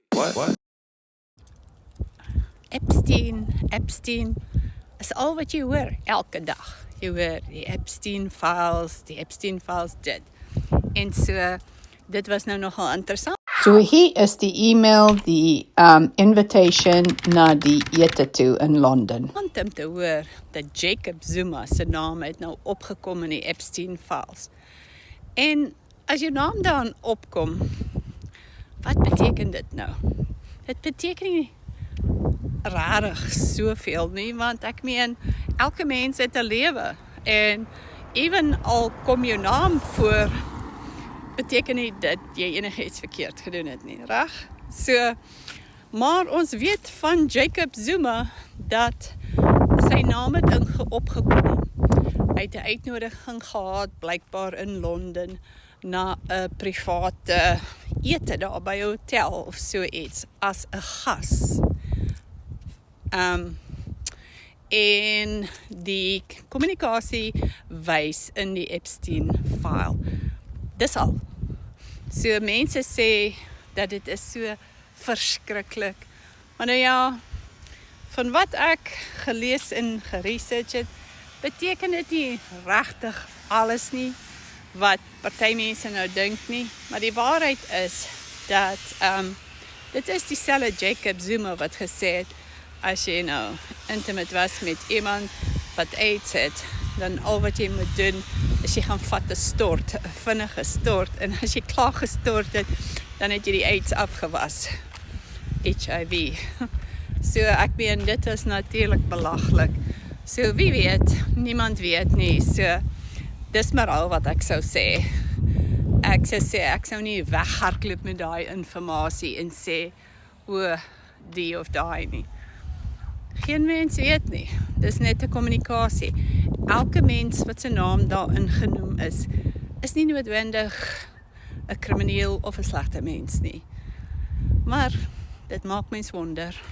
What? Epstein is al wat jy hoor elke dag. Jy hoor die Epstein files dit. En so, dit was nou nogal interessant. So hier is die e-mail, die invitation na die ete toe in Londen. Om te hoor dat Jacob Zuma se naam het nou opgekom in die Epstein files. En as jou naam daarin opkom, wat beteken dit nou? Dit beteken nie rarig soveel nie, want ek meen, elke mens het 'n lewe. En ewen al kom jou naam voor, beteken nie dat jy enigiets verkeerd gedoen het nie, reg? So, maar ons weet van Jacob Zuma dat sy naam het opgekom. Hy het 'n uitnodiging gehad, blykbaar in Londen, na 'n private ete daar by 'n hotel of so iets, as 'n gas. En die kommunikasie wys in die Epstein file. Dis al. So mense sê dat dit is so verskriklik. Maar nou ja, van wat ek gelees en geresearch het, beteken dit nie regtig alles nie wat party mense nou dink nie. Maar die waarheid is dat dit is dieselfde Jacob Zuma wat gesê het, as jy nou intimate was met iemand wat AIDS het, dan al wat jy moet doen, is jy gaan vat 'n stort, 'n vinnige stort, en as jy klaar gestort het, dan het jy die AIDS afgewas. HIV. So ek meen, dit is natuurlik belaglik. So wie weet, niemand weet nie, so dis maar al wat ek sou sê. Ek sou nie weghardloop met daai inligting en sê, o, die of daai nie. Geen mens weet nie, dis net 'n kommunikasie. Elke mens wat sy naam daarin genoem is nie noodwendig 'n krimineel of 'n slegte mens nie. Maar dit maak mens wonder.